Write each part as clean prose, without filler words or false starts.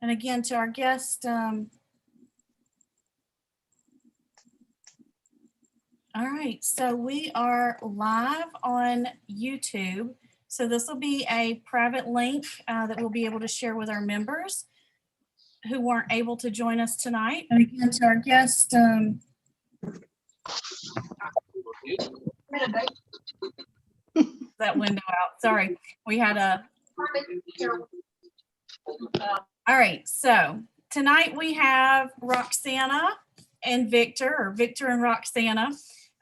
And again, to our guest, all right, so we are live on YouTube. So this will be a private link that we'll be able to share with our members who weren't able to join us tonight. And again, to our guest, that window out. Sorry, we had a. All right, so tonight we have Roxana and Victor, or Victor and Roxana,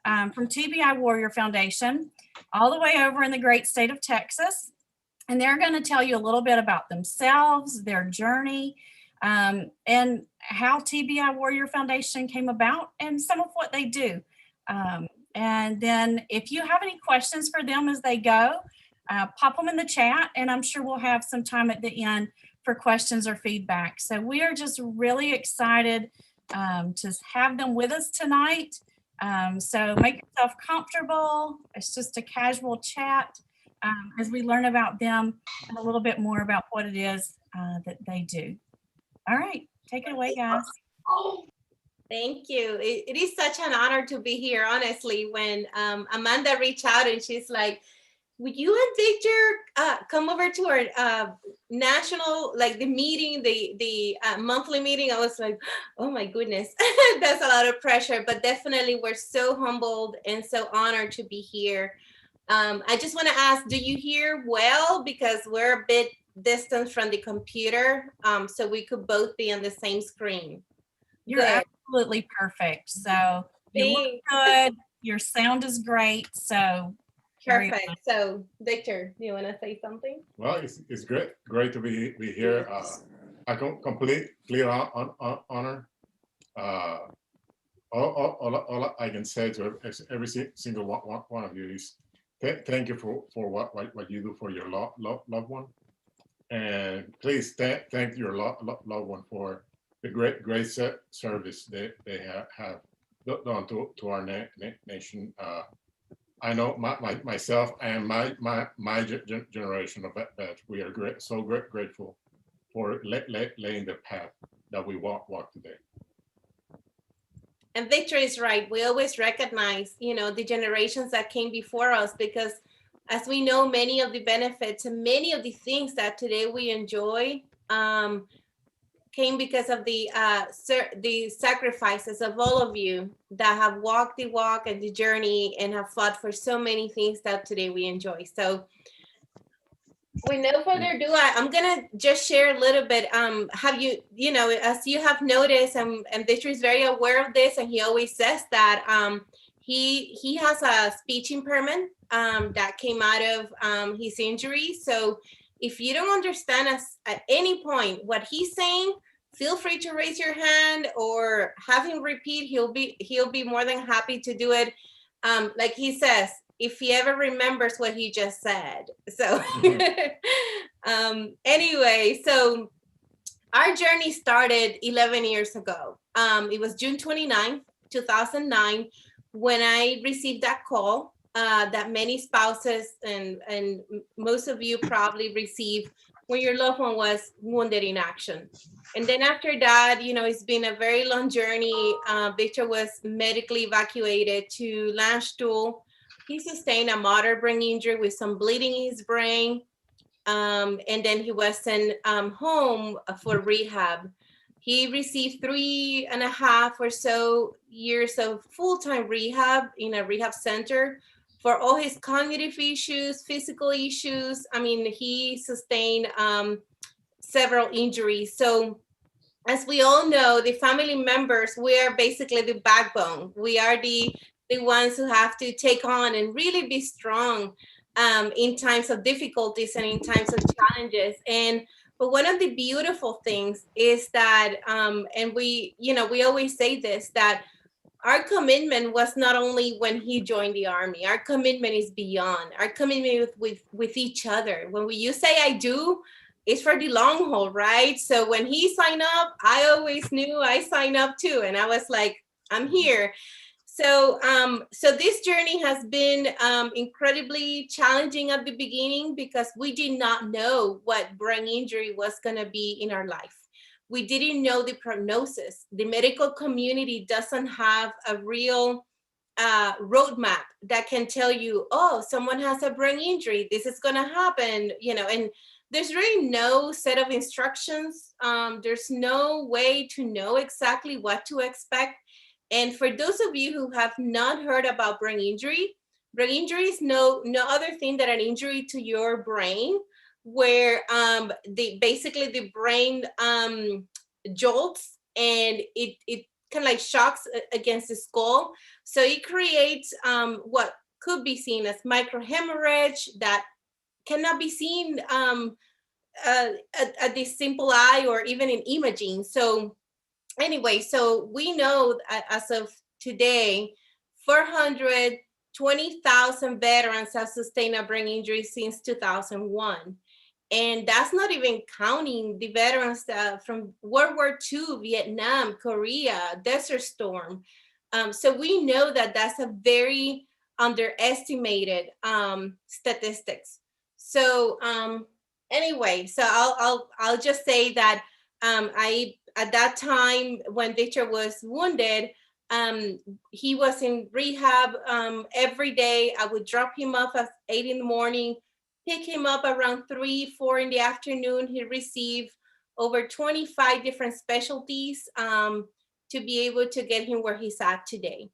from TBI Warrior Foundation, all the way over in the great state of Texas. And they're going to tell you a little bit about themselves, their journey, and how TBI Warrior Foundation came about and some of what they do. And then if you have any questions for them as they go, pop them in the chat, and I'm sure we'll have some time at the end for questions or feedback. So we are just really excited to have them with us tonight. So make yourself comfortable. It's just a casual chat as we learn about them and a little bit more about what it is that they do. All right, take it away, guys. Thank you. It is such an honor to be here, honestly. When Amanda reached out and she's like, would you and Victor come over to our national, like the meeting, the monthly meeting? I was like, oh my goodness, that's a lot of pressure, but definitely we're so humbled and so honored to be here. I just want to ask, do you hear well? Because we're a bit distant from the computer, so we could both be on the same screen. You're absolutely perfect. So you look good. Your sound is great. So perfect. So Victor, do you want to say something? Well, it's great to be here. I completely honor. All I can say to every single one of you is thank you for what you do for your loved one, and please thank your loved one for the great service they have done to our nation. I know myself and my generation of vets, we are grateful for laying the path that we walk today. And Victor is right. We always recognize, the generations that came before us, because as we know, many of the benefits and many of the things that today we enjoy came because of the sacrifices of all of you that have walked the walk and the journey and have fought for so many things that today we enjoy. So with no further ado, I'm gonna just share a little bit. Have you, as you have noticed, and Victor is very aware of this, and he always says that he has a speech impairment that came out of his injury. So if you don't understand us at any point what he's saying, feel free to raise your hand or have him repeat. He'll be more than happy to do it. Like he says, if he ever remembers what he just said. So anyway, so our journey started 11 years ago. It was June 29th, 2009, when I received that call that many spouses and most of you probably receive when your loved one was wounded in action. And then after that, it's been a very long journey. Victor was medically evacuated to Landstuhl. He sustained a moderate brain injury with some bleeding in his brain. And then he was sent home for rehab. He received 3.5 or so years of full-time rehab in a rehab center for all his cognitive issues, physical issues. I mean, he sustained several injuries. So as we all know, the family members, we are basically the backbone. We are the ones who have to take on and really be strong in times of difficulties and in times of challenges. But one of the beautiful things is that, and we always say this, that our commitment was not only when he joined the Army. Our commitment is beyond. Our commitment with each other. When you say I do, it's for the long haul, right? So when he signed up, I always knew I signed up too. And I was like, I'm here. So this journey has been incredibly challenging at the beginning because we did not know what brain injury was going to be in our life. we didn't know the prognosis. The medical community doesn't have a real roadmap that can tell you, oh, someone has a brain injury, this is going to happen, and there's really no set of instructions. There's no way to know exactly what to expect. And for those of you who have not heard about brain injury is no other thing than an injury to your brain, where basically the brain jolts, and it kind of like shocks against the skull. So it creates what could be seen as microhemorrhage that cannot be seen at the simple eye or even in imaging. So anyway, so we know as of today, 420,000 veterans have sustained a brain injury since 2001. And that's not even counting the veterans from World War II, Vietnam, Korea, Desert Storm. So we know that that's a very underestimated statistics. So anyway, so I'll just say that I at that time when Victor was wounded, he was in rehab every day. I would drop him off at 8 in the morning, pick him up around 3, 4 in the afternoon. He received over 25 different specialties to be able to get him where he's at today.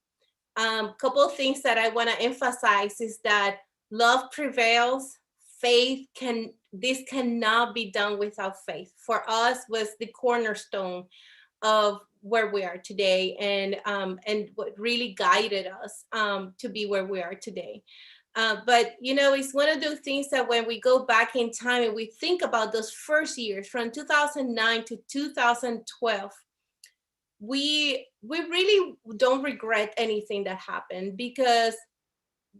Couple of things that I want to emphasize is that love prevails. This cannot be done without faith. For us, was the cornerstone of where we are today, and what really guided us to be where we are today. But it's one of those things that when we go back in time and we think about those first years from 2009 to 2012, we really don't regret anything that happened, because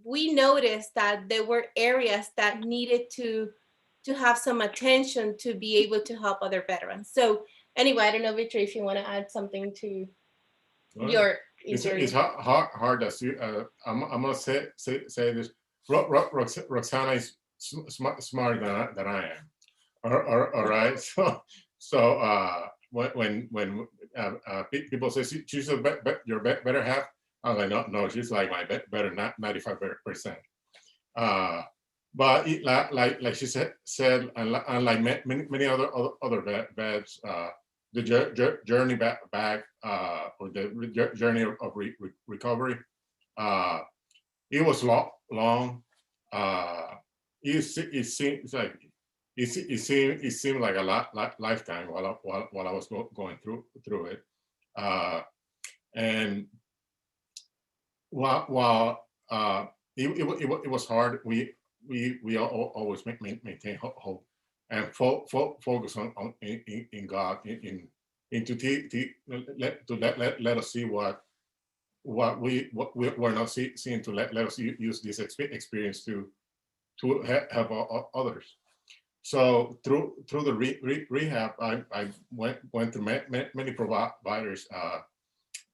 we noticed that there were areas that needed to have some attention to be able to help other veterans. So anyway, I don't know, Victor, if you want to add something to your injury. It's hard to see. I'm gonna say this. Roxana is smarter than I am. All right. So when people say she's your better half, I'm like, no, she's like my better 95%. But like she said, unlike many other vets, the journey back or the journey of recovery, it was long. It seemed like a lifetime while I was going through it, and while it was hard, we always maintain hope and focus on in God, to let us see what we're not seeing, to let us use this experience to help others. So through the rehab, I went through many providers,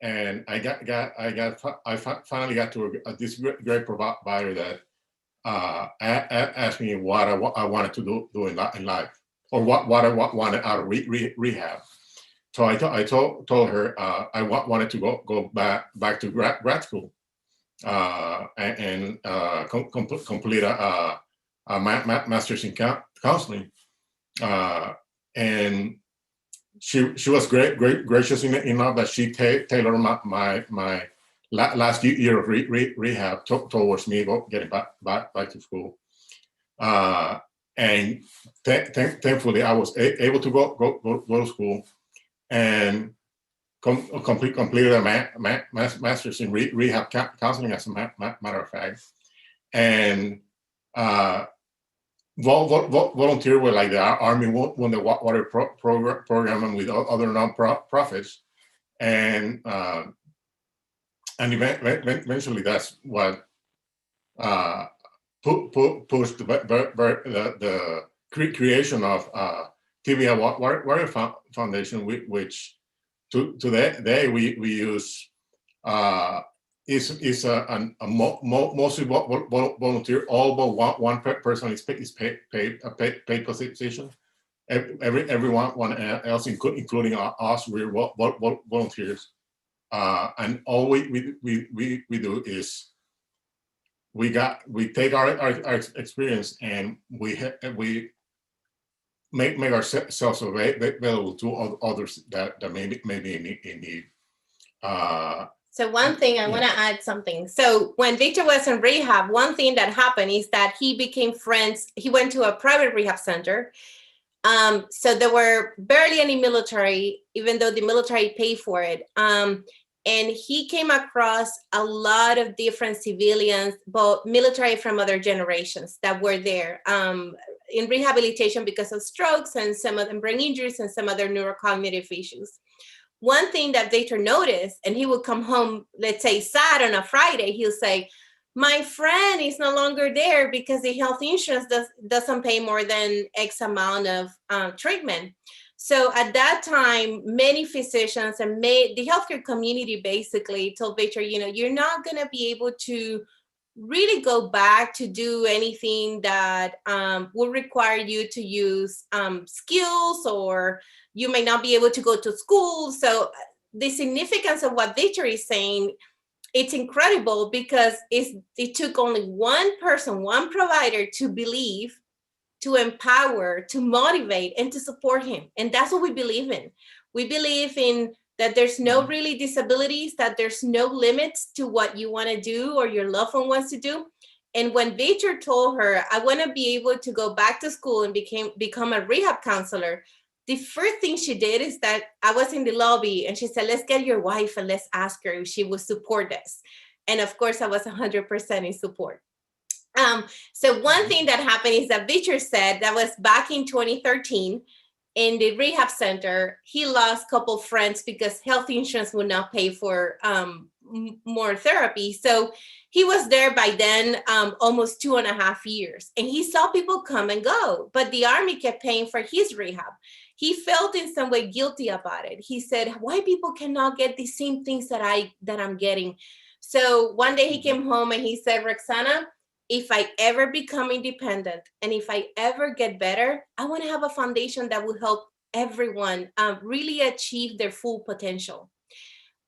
and I finally got to this great provider that asked me what I wanted to do in life, or what I wanted out of rehab. So I told her I wanted to go back to grad school and complete a master's in counseling. And she was gracious enough that she tailored my last year of rehab towards me getting back to school. And thankfully, I was able to go to school and completed a master's in rehab counseling, as a matter of fact, and volunteer with like the Army won the water program and with other non-profits, and eventually that's what pushed the creation of TBI Warrior Foundation, which today we use is a mostly volunteer. All but one person is paid position, everyone else, including us, we're volunteers, and all we do is we take our experience and we make ourselves available to others that may be in need. So one thing I want to add something. So when Victor was in rehab, one thing that happened is that he became friends. He went to a private rehab center. So there were barely any military, even though the military paid for it. And he came across a lot of different civilians, both military from other generations that were there in rehabilitation because of strokes and some of them brain injuries and some other neurocognitive issues. One thing that Victor noticed, and he would come home, let's say sad on a Friday, he'll say, my friend is no longer there because the health insurance doesn't pay more than X amount of treatment. So at that time, many physicians and the healthcare community basically told Victor, you're not going to be able to really go back to do anything that will require you to use skills, or you may not be able to go to school. So the significance of what Victor is saying, it's incredible because it took only one person, one provider to believe, to empower, to motivate, and to support him. And that's what we believe in. We believe in that there's no really disabilities, that there's no limits to what you want to do or your loved one wants to do. And when Victor told her, I want to be able to go back to school and become a rehab counselor, the first thing she did is that I was in the lobby and she said, let's get your wife and let's ask her if she would support this. And of course, I was 100% in support. So one thing that happened is that Victor said that was back in 2013 in the rehab center, he lost a couple friends because health insurance would not pay for more therapy. So he was there by then almost 2.5 years, and he saw people come and go, but the Army kept paying for his rehab. He felt in some way guilty about it. He said, why people cannot get the same things that I'm getting? So one day he came home and he said, Roxana, if I ever become independent and if I ever get better, I want to have a foundation that will help everyone really achieve their full potential.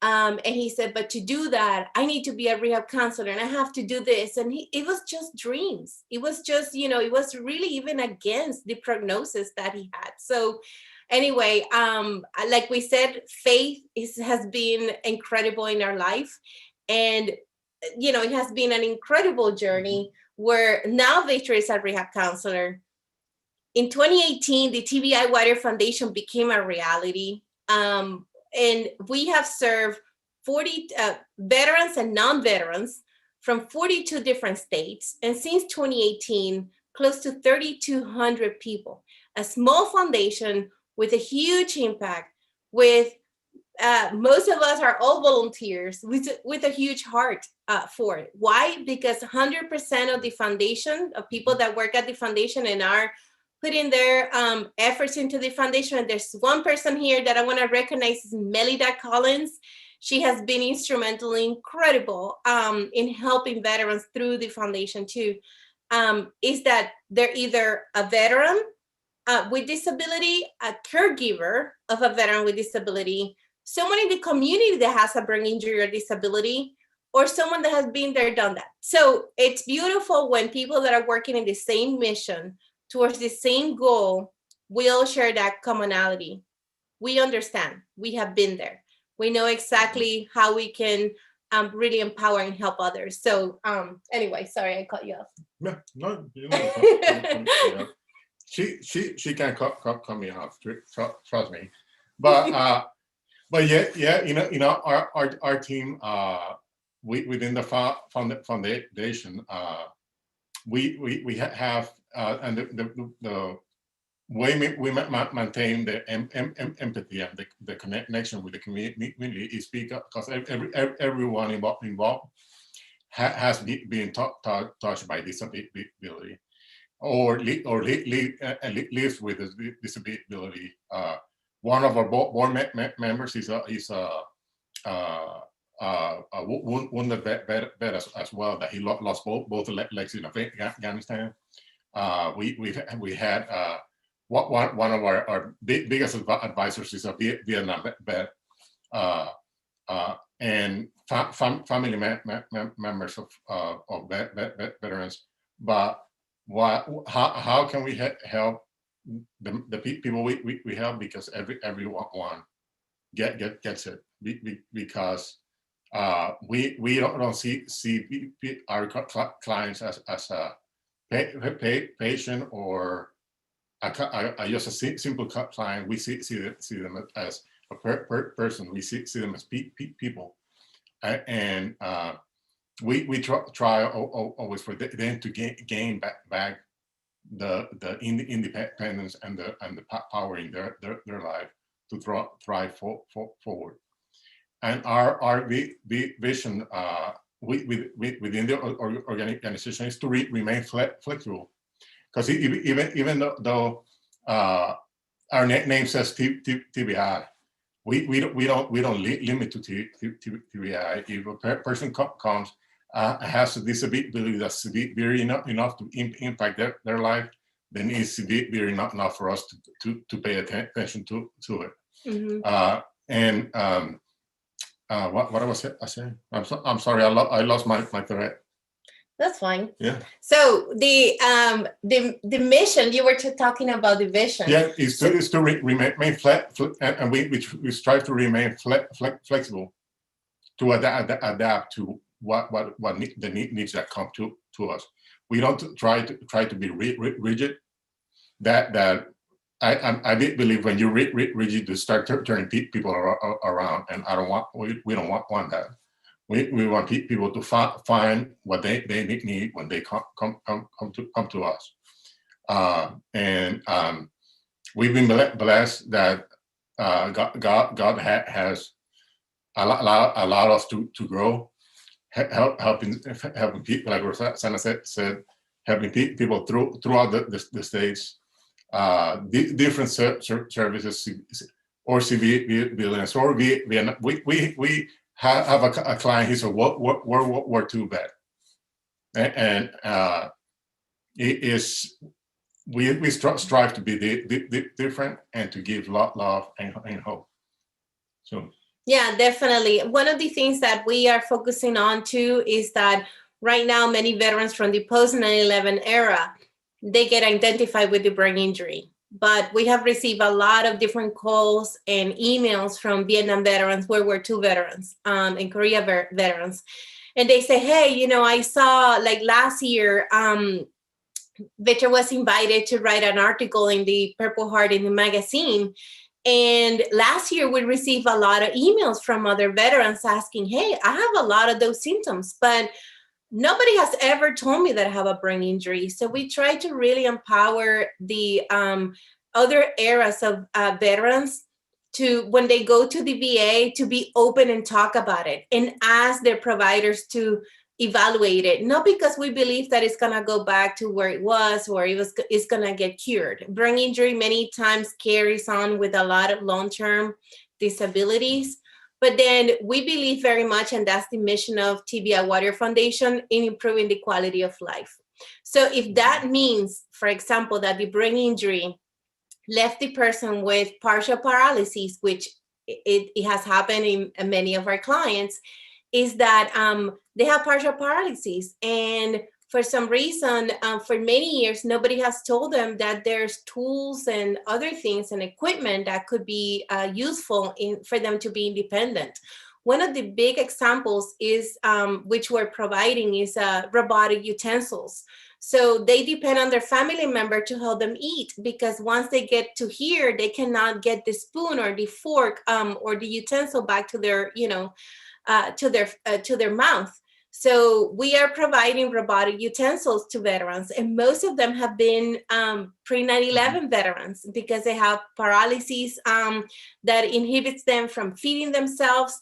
And he said, but to do that, I need to be a rehab counselor and I have to do this. And it was just dreams. It was just, it was really even against the prognosis that he had. So anyway, like we said, faith has been incredible in our life. And, it has been an incredible journey where now Victor is a rehab counselor. In 2018, the TBI Water Foundation became a reality. And we have served 40 veterans and non-veterans from 42 different states. And since 2018, close to 3,200 people. A small foundation with a huge impact, with most of us are all volunteers with a huge heart for it. Why? Because 100% of the foundation, of people that work at the foundation and are putting their efforts into the foundation. And there's one person here that I want to recognize, is Melida Collins. She has been instrumental, incredible in helping veterans through the foundation too. Is that they're either a veteran with disability, a caregiver of a veteran with disability, someone in the community that has a brain injury or disability, or someone that has been there, done that. So it's beautiful when people that are working in the same mission towards the same goal, we all share that commonality. We understand, we have been there. We know exactly how we can really empower and help others. So anyway, sorry, I cut you off. Yeah, no, yeah. She can cut me off, trust me. But yeah, our team, within the foundation, we have and the way we maintain the empathy and the connection with the community is because everyone involved has been touched by disability, or lives with a disability. One of our board members is a wounded vet as well, that he lost both legs in Afghanistan. We had one of our biggest advisors is a Vietnam vet, and family members of veterans. But how can we help the people we help? Because everyone gets it, because we don't see our clients as a patient or just a simple client. We see them as a person. We see them as people, and we try always for them to gain back the independence and the power in their life to thrive forward. And our vision within the organization is to remain flexible, because even though our name says TBI, we don't limit to TBI. If a person comes has a disability that's severe enough to impact their life, then it's severe enough for us to pay attention to it. And what was I saying? I'm sorry, I lost my thread. That's fine. Yeah. So the mission, you were talking about the vision. Yeah, is to remain flat, and we strive to remain flexible, to adapt to what the needs that come to us. We don't try to be rigid. That I believe when you're rigid, you start turning people around, and we don't want that. We want people to find what they need when they come to us. And we've been blessed that God has allowed us to grow, helping people, like Roxana said, helping people throughout the states, different services, or civilians, or Vietnam. We have a client. He's a World War II vet, and we strive to be different and to give love and hope. So. Yeah, definitely. One of the things that we are focusing on too is that right now many veterans from the post 9/11 era, they get identified with the brain injury. But we have received a lot of different calls and emails from Vietnam veterans, World War II veterans, and Korea veterans. And they say, hey, I saw like last year, Victor was invited to write an article in the Purple Heart in the magazine. And last year we received a lot of emails from other veterans asking, hey, I have a lot of those symptoms, but nobody has ever told me that I have a brain injury. So we try to really empower the other eras of veterans to, when they go to the VA, to be open and talk about it and ask their providers to evaluate it, not because we believe that it's going to go back to where it was or it's going to get cured. Brain injury many times carries on with a lot of long-term disabilities. But then we believe very much, and that's the mission of TBI Warrior Foundation, in improving the quality of life. So if that means, for example, that the brain injury left the person with partial paralysis, which it has happened in many of our clients, is that they have partial paralysis. And for some reason, for many years, nobody has told them that there's tools and other things and equipment that could be useful for them to be independent. One of the big examples is, which we're providing, is robotic utensils. So they depend on their family member to help them eat, because once they get to here, they cannot get the spoon or the fork or the utensil back to their, to their mouth. So we are providing robotic utensils to veterans, and most of them have been pre-9/11 veterans, because they have paralysis that inhibits them from feeding themselves.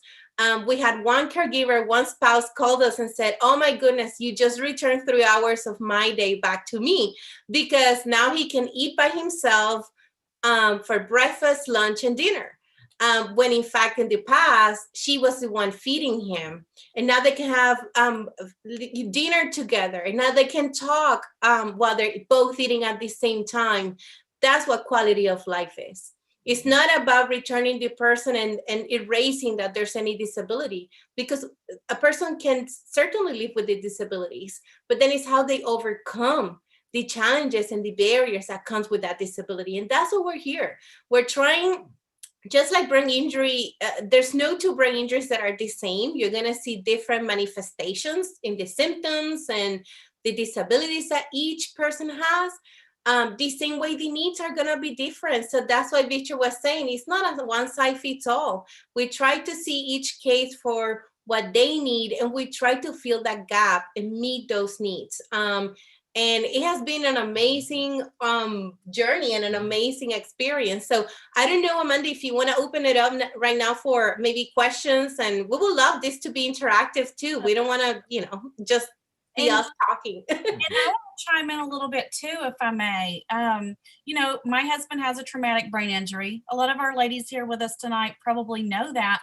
We had one caregiver, one spouse called us and said, oh my goodness, you just returned 3 hours of my day back to me, because now he can eat by himself for breakfast, lunch, and dinner. When in fact, in the past, she was the one feeding him. And now they can have dinner together. And now they can talk while they're both eating at the same time. That's what quality of life is. It's not about returning the person and erasing that there's any disability, because a person can certainly live with the disabilities, but then it's how they overcome the challenges and the barriers that comes with that disability. And that's what we're here. We're trying, just like brain injury, there's no two brain injuries that are the same. You're going to see different manifestations in the symptoms and the disabilities that each person has. The same way the needs are going to be different. So that's why Victor was saying it's not a one size fits all. We try to see each case for what they need, and we try to fill that gap and meet those needs. And it has been an amazing journey and an amazing experience. So I don't know, Amanda, if you want to open it up right now for maybe questions, and we would love this to be interactive too. We don't want to, just be us talking. And I want to chime in a little bit too, if I may. My husband has a traumatic brain injury. A lot of our ladies here with us tonight probably know that.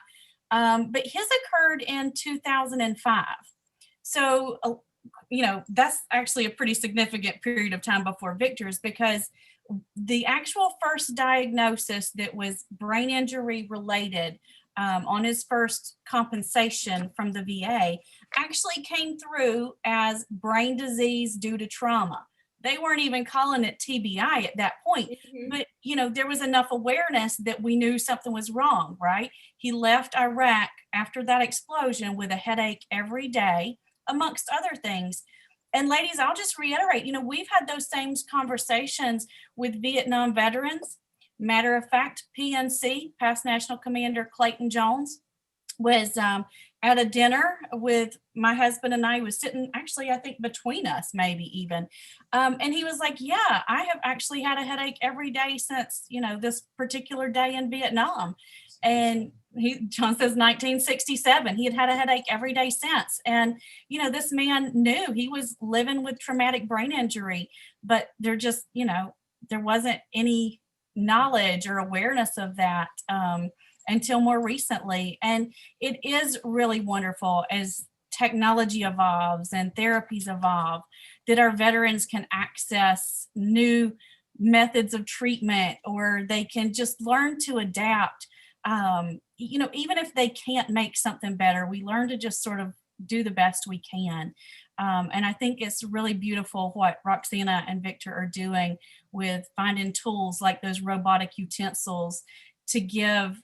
But his occurred in 2005. So, that's actually a pretty significant period of time before Victor's, because the actual first diagnosis that was brain injury related on his first compensation from the VA actually came through as brain disease due to trauma. They weren't even calling it TBI at that point, but there was enough awareness that we knew something was wrong, right? He left Iraq after that explosion with a headache every day, amongst other things. And ladies, I'll just reiterate, we've had those same conversations with Vietnam veterans. Matter of fact, PNC, Past National Commander Clayton Jones, was at a dinner with my husband and I. Was sitting actually, I think, between us, maybe even. And he was like, yeah, I have actually had a headache every day since, this particular day in Vietnam. And John says 1967, he had a headache every day since. And, this man knew he was living with traumatic brain injury, but there just, there wasn't any knowledge or awareness of that until more recently. And it is really wonderful as technology evolves and therapies evolve, that our veterans can access new methods of treatment, or they can just learn to adapt. Even if they can't make something better, we learn to just sort of do the best we can. And I think it's really beautiful what Roxana and Victor are doing with finding tools like those robotic utensils to give,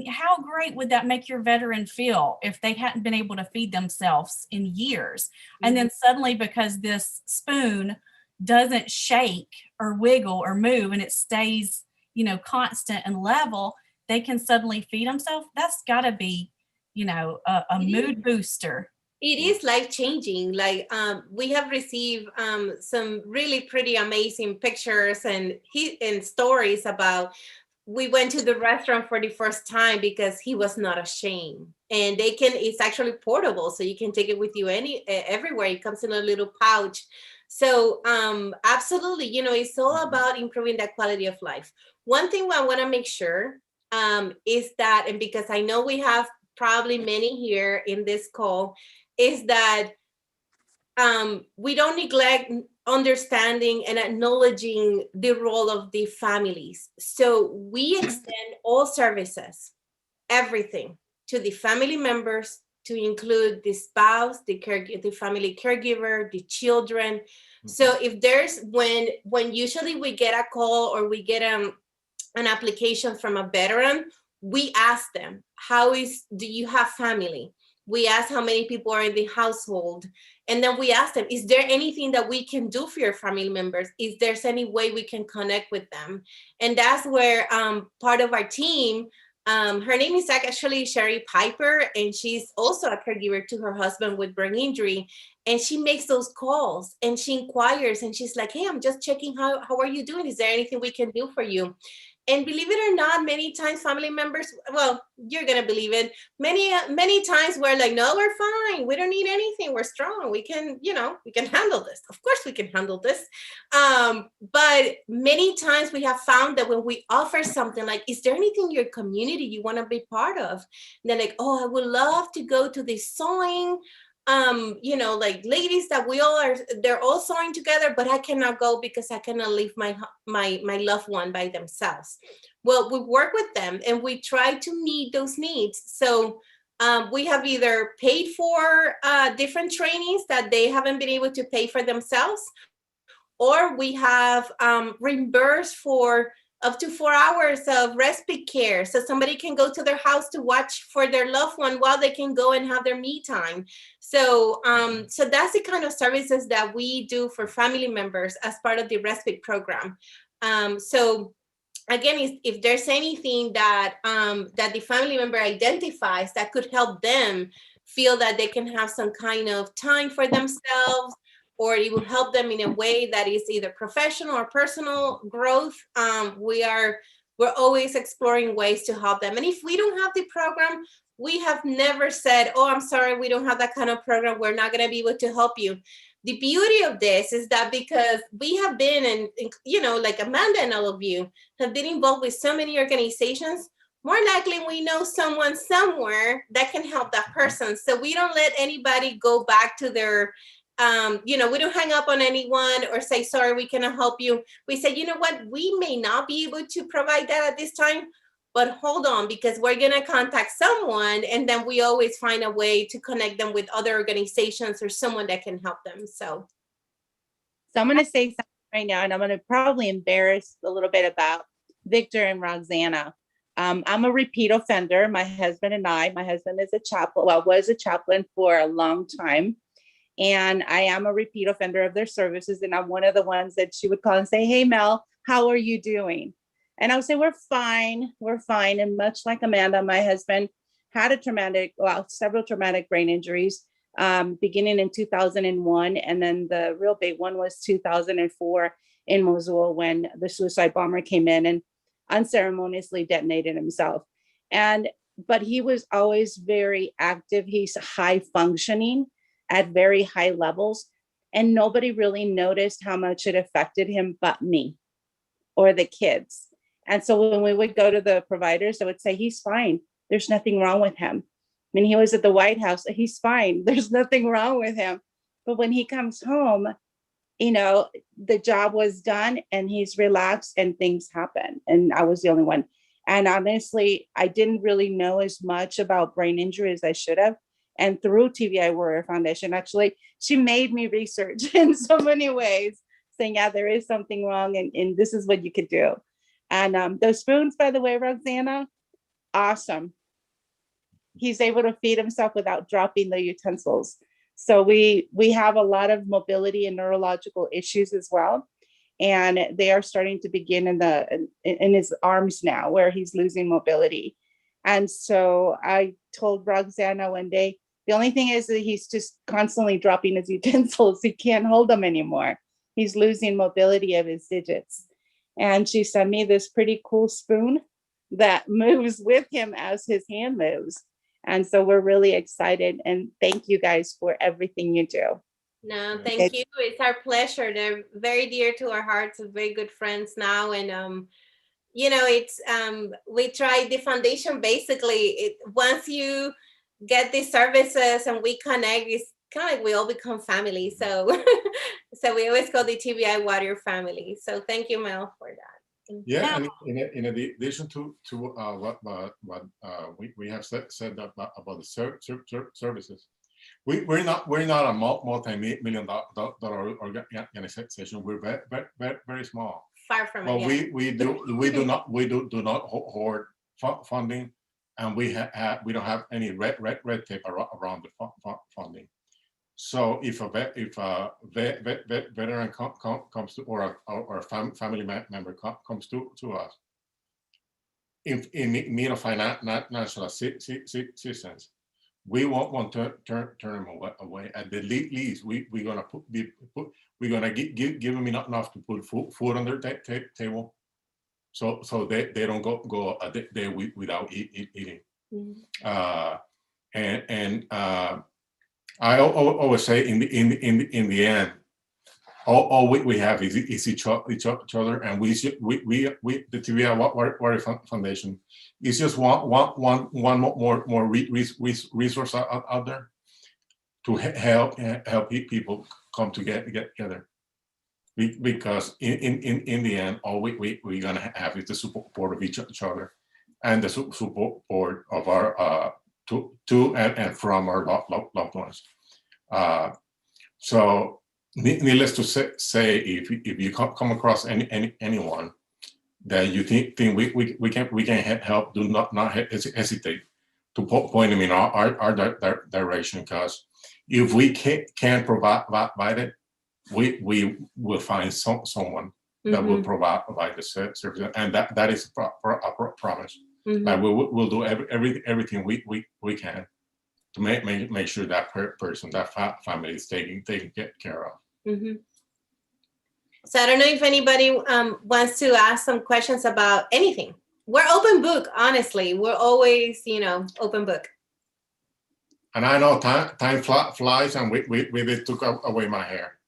how great would that make your veteran feel if they hadn't been able to feed themselves in years? And then suddenly, because this spoon doesn't shake or wiggle or move and it stays, constant and level, they can suddenly feed themselves. That's gotta be, a mood booster. It is life-changing. Like we have received some really pretty amazing pictures and stories about, we went to the restaurant for the first time because he was not ashamed. And it's actually portable, so you can take it with you everywhere. It comes in a little pouch. So absolutely, it's all about improving that quality of life. One thing I want to make sure is that, and because I know we have probably many here in this call, is that we don't neglect understanding and acknowledging the role of the families. So we extend all services, everything, to the family members, to include the spouse, the family caregiver, the children. So if there's, when usually we get a call or we get an application from a veteran, we ask them, do you have family? We ask how many people are in the household. And then we ask them, is there anything that we can do for your family members? Is there any way we can connect with them? And that's where part of our team, her name is actually Sherry Piper, and she's also a caregiver to her husband with brain injury. And she makes those calls and she inquires and she's like, hey, I'm just checking, how are you doing? Is there anything we can do for you? And believe it or not, many times family members, well, you're going to believe it. Many times we're like, no, we're fine. We don't need anything. We're strong. We can, we can handle this. Of course we can handle this. But many times we have found that when we offer something like, is there anything in your community you want to be part of? And they're like, oh, I would love to go to this sewing you know, like ladies that they're all sewing together, but I cannot go because I cannot leave my loved one by themselves. Well, we work with them and we try to meet those needs. So we have either paid for different trainings that they haven't been able to pay for themselves, or we have reimbursed for up to 4 hours of respite care, so somebody can go to their house to watch for their loved one while they can go and have their me time. So so that's the kind of services that we do for family members as part of the respite program. So again, if there's anything that that the family member identifies that could help them feel that they can have some kind of time for themselves, or it will help them in a way that is either professional or personal growth, we're always exploring ways to help them. And if we don't have the program, we have never said, oh, I'm sorry, we don't have that kind of program, we're not going to be able to help you. The beauty of this is that because we have been in, you know, like Amanda and all of you have been involved with so many organizations, more likely we know someone somewhere that can help that person. So we don't let anybody go back to their, you know, we don't hang up on anyone or say, sorry, we cannot help you. We say, you know what, we may not be able to provide that at this time, but hold on, because we're going to contact someone, and then we always find a way to connect them with other organizations or someone that can help them. So I'm going to say something right now, and I'm going to probably embarrass a little bit about Victor and Roxana. I'm a repeat offender. My husband is a chaplain, well, was a chaplain for a long time. And I am a repeat offender of their services. And I'm one of the ones that she would call and say, hey, Mel, how are you doing? And I would say, we're fine. And much like Amanda, my husband had several traumatic brain injuries, beginning in 2001. And then the real big one was 2004 in Mosul, when the suicide bomber came in and unceremoniously detonated himself. But he was always very active. He's high functioning at very high levels, and nobody really noticed how much it affected him but me or the kids. And so when we would go to the providers, they would say, he's fine, there's nothing wrong with him. When he was at the White House, he's fine, there's nothing wrong with him. But when he comes home, you know, the job was done and he's relaxed and things happen. And I was the only one. And honestly, I didn't really know as much about brain injury as I should have. And through TBI Warrior Foundation, actually, she made me research in so many ways, saying, yeah, there is something wrong, and this is what you could do. And those spoons, by the way, Roxana, awesome. He's able to feed himself without dropping the utensils. So we have a lot of mobility and neurological issues as well. And they are starting to begin in his arms now, where he's losing mobility. And so I told Roxana one day, the only thing is that he's just constantly dropping his utensils. He can't hold them anymore. He's losing mobility of his digits. And she sent me this pretty cool spoon that moves with him as his hand moves. And so we're really excited. And thank you guys for everything you do. No, thank you. It's our pleasure. They're very dear to our hearts, very good friends now. And you know, it's we try the foundation basically. Once you get these services and we connect, it's kind of like we all become family. So so we always call the TBI Warrior family. So thank you, Mel, for that. Yeah, and in addition to what we have said about the services, we're not a multi-million-dollar organization. We're very small. Far from well, it. Yeah. we do not hoard funding, and we don't have any red tape around the funding. So if a veteran comes to, or a family member comes to us in need of financial assistance, we won't want to turn them away. At the least, we're gonna give them enough to put food on their table, so they don't go a day without eating. Mm-hmm. And I always say in the end, all we have is each other, and we the TBI Warrior Foundation is just one more resource out there. help people come together. Because in the end, all we're gonna have is the support of each other and the support of our to and from our loved ones. So needless to say, if you come across anyone that you think we can help, do not hesitate to point them in our direction, because if we can't provide it, we will find someone that will provide the service, and that is a promise. Like we'll do everything we can to make sure that person, that family is taken care of. So I don't know if anybody wants to ask some questions about anything. We're open book, honestly. We're always, open book. And I know time flies, and we took away my hair.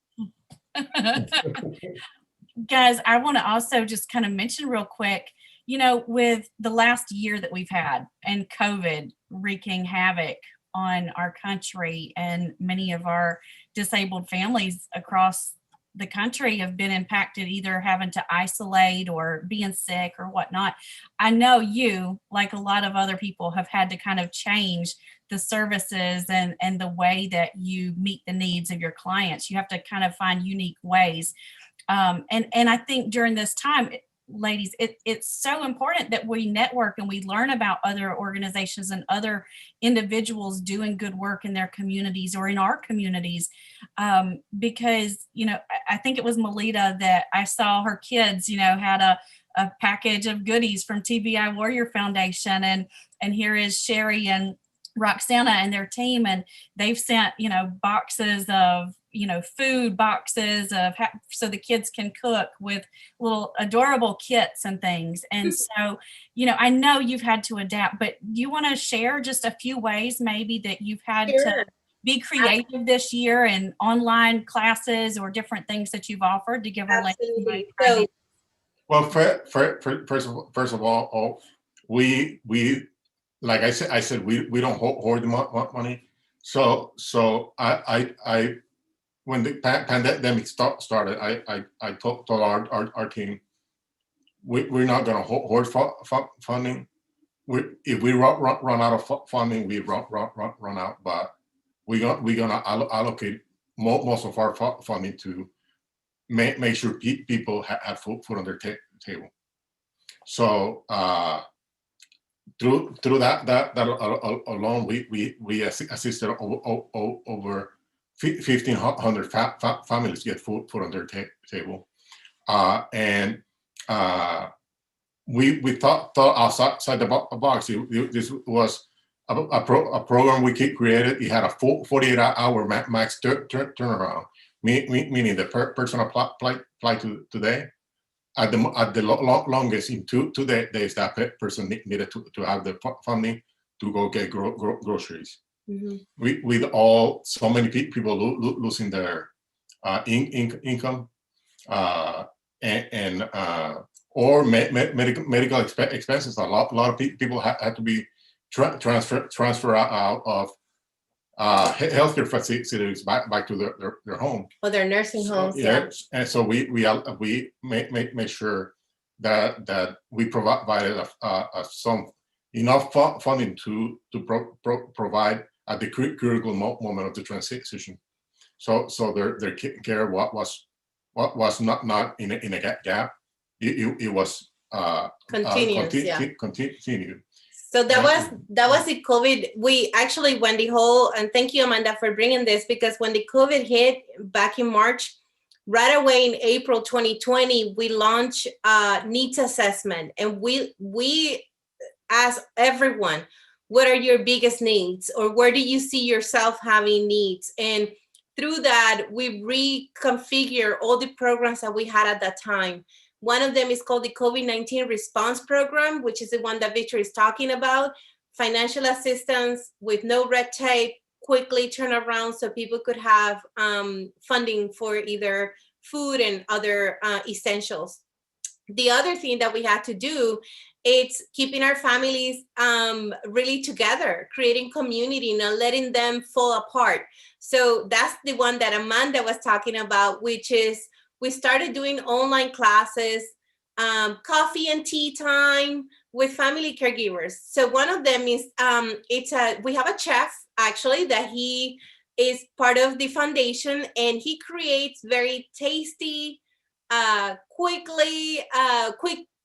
Guys, I want to also just kind of mention real quick, with the last year that we've had and COVID wreaking havoc on our country, and many of our disabled families across the country have been impacted, either having to isolate or being sick or whatnot. I know you, like a lot of other people, have had to kind of change the services and the way that you meet the needs of your clients. You have to kind of find unique ways. And I think during this time, ladies, it's so important that we network and we learn about other organizations and other individuals doing good work in their communities or in our communities. Because, I think it was Melita that I saw her kids, had a package of goodies from TBI Warrior Foundation. And here is Sherry and Roxana and their team, and they've sent, boxes of, food boxes of so the kids can cook with little adorable kits and things. And so, I know you've had to adapt, but do you want to share just a few ways maybe that you've had to be creative this year and online classes or different things that you've offered to give our ladies? So, well, first of all, we like I said, we don't hoard the money. So I when the pandemic started, I told our team, we're not going to hoard funding. If we run out of funding, we run out. But we're gonna allocate most of our funding to make sure people have food on their table. So through that alone, we assisted over 1,500 families get food on their table, and we thought outside the box. This was a program we created. It had a 48-hour max turnaround, meaning the person applied today. At the longest, in two days, that person needed to have the funding to go get groceries. With so many people losing their income and or medical expenses. A lot of people had to be transferred out of healthcare facilities back to their home or their nursing homes. And so we make sure that we provided some enough funding to provide at the critical moment of the transition. So their care was not in a gap. It was continued. So that was the COVID. We actually, when the whole, and thank you, Amanda, for bringing this, because when the COVID hit back in March, right away in April 2020, we launched needs assessment, and we asked everyone, what are your biggest needs, or where do you see yourself having needs? And through that, we reconfigure all the programs that we had at that time. One of them is called the COVID-19 response program, which is the one that Victor is talking about. Financial assistance with no red tape, quickly turn around so people could have funding for either food and other essentials. the other thing that we had to do, it's keeping our families really together, creating community, not letting them fall apart. So that's the one that Amanda was talking about, which is we started doing online classes, coffee and tea time with family caregivers. So one of them is we have a chef actually that he is part of the foundation, and he creates very tasty, quick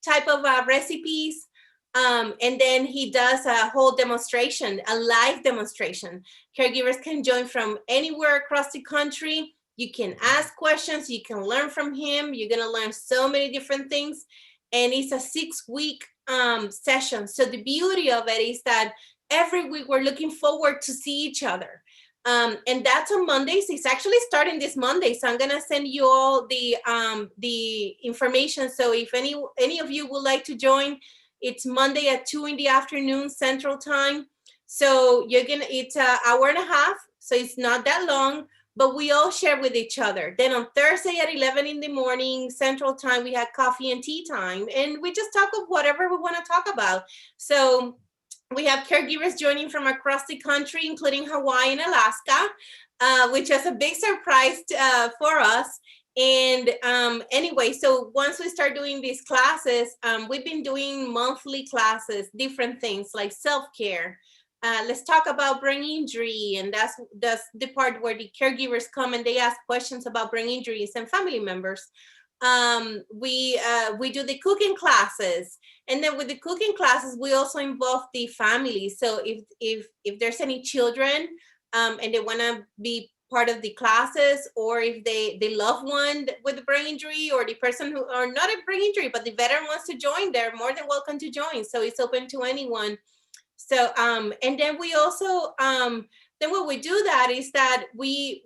type of recipes. And then he does a whole demonstration, a live demonstration. Caregivers can join from anywhere across the country. You can ask questions, you can learn from him. You're gonna learn so many different things. And it's a 6-week session. So the beauty of it is that every week we're looking forward to see each other. And that's on Mondays. It's actually starting this Monday. So I'm gonna send you all the information. So if any of you would like to join, it's Monday at 2 in the afternoon Central Time. So it's an hour and a half. So it's not that long, but we all share with each other. Then on Thursday at 11 in the morning Central Time, we had coffee and tea time. And we just talk of whatever we wanna talk about. So we have caregivers joining from across the country, including Hawaii and Alaska, which is a big surprise for us. And anyway, so once we start doing these classes, we've been doing monthly classes, different things like self-care. Let's talk about brain injury. And that's the part where the caregivers come and they ask questions about brain injuries and family members. We do the cooking classes. And then with the cooking classes, we also involve the family. So if there's any children and they want to be part of the classes, or if the loved one with the brain injury, or the person who, or not a brain injury, but the veteran wants to join, they're more than welcome to join. So it's open to anyone. So and then we also then what we do that is that we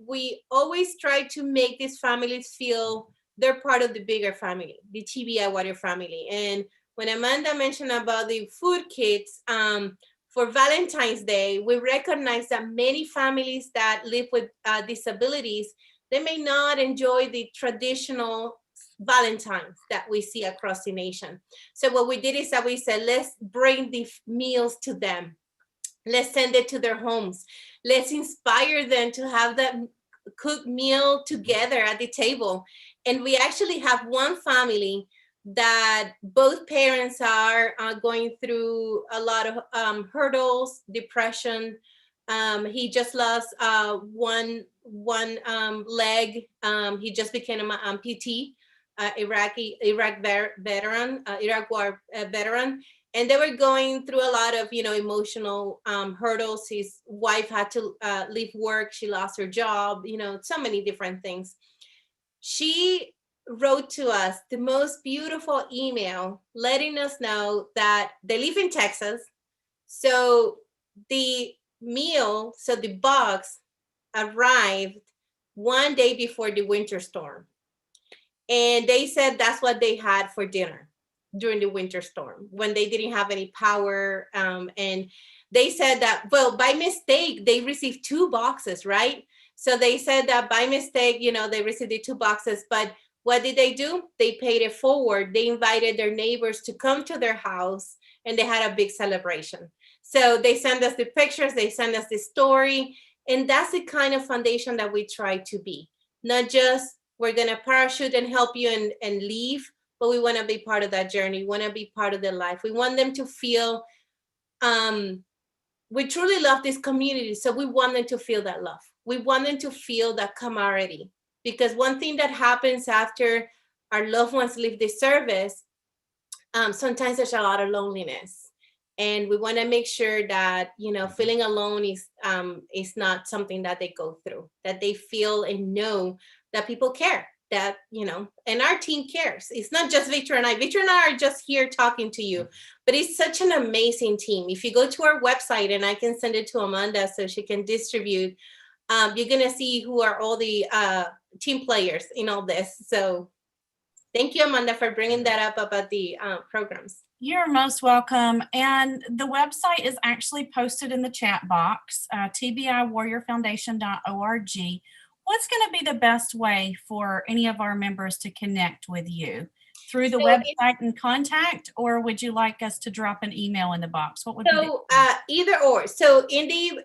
always try to make these families feel they're part of the bigger family, the TBI Warrior family. And when Amanda mentioned about the food kits, for Valentine's Day, we recognize that many families that live with disabilities, they may not enjoy the traditional Valentine's that we see across the nation. So what we did is that we said, let's bring the meals to them. Let's send it to their homes. Let's inspire them to have that cooked meal together at the table. And we actually have one family that both parents are going through a lot of hurdles, depression. He just lost one leg. He just became an amputee, Iraq War veteran. And they were going through a lot of, emotional hurdles. His wife had to leave work. She lost her job, so many different things. She wrote to us the most beautiful email letting us know that they live in Texas. So the meal, so the box arrived one day before the winter storm. And they said that's what they had for dinner during the winter storm when they didn't have any power. And they said that, well, by mistake, they received 2 boxes, right? So they said that by mistake, they received the 2 boxes, but what did they do? They paid it forward. They invited their neighbors to come to their house, and they had a big celebration. So they sent us the pictures, they sent us the story, and that's the kind of foundation that we try to be. Not just we're gonna parachute and help you and leave, but we wanna be part of that journey. We wanna be part of their life. We want them to feel, we truly love this community, so we want them to feel that love. We want them to feel that camaraderie. Because one thing that happens after our loved ones leave the service, sometimes there's a lot of loneliness. And we want to make sure that, feeling alone is not something that they go through, that they feel and know that people care, that, and our team cares. It's not just Victor and I. Victor and I are just here talking to you, but it's such an amazing team. If you go to our website, and I can send it to Amanda so she can distribute, you're going to see who are all the team players in all this. So thank you, Amanda, for bringing that up about the programs. You're most welcome. And the website is actually posted in the chat box, tbiwarriorfoundation.org. What's going to be the best way for any of our members to connect with you? through the So website and contact, or would you like us to drop an email in the box? What would be the? So either or. So in the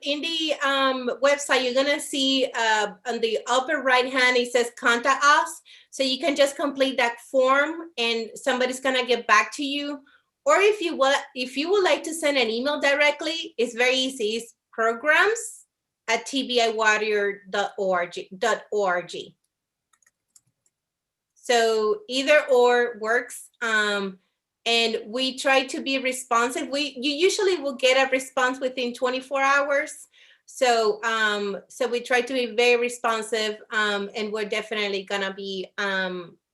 website, you're gonna see on the upper right hand it says contact us. So you can just complete that form, and somebody's gonna get back to you. Or if you would like to send an email directly, it's very easy. It's programs@tbiwarrior.org. So either or works. And we try to be responsive. You usually will get a response within 24 hours. So so we try to be very responsive, and we're definitely gonna be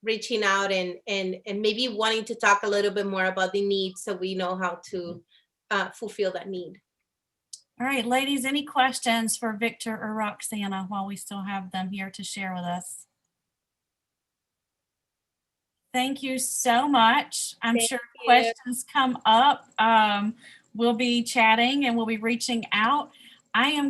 reaching out and maybe wanting to talk a little bit more about the needs, so we know how to fulfill that need. All right, ladies, any questions for Victor or Roxana while we still have them here to share with us? Thank you so much. I'm Thank sure you. questions come up. We'll be chatting and we'll be reaching out. I am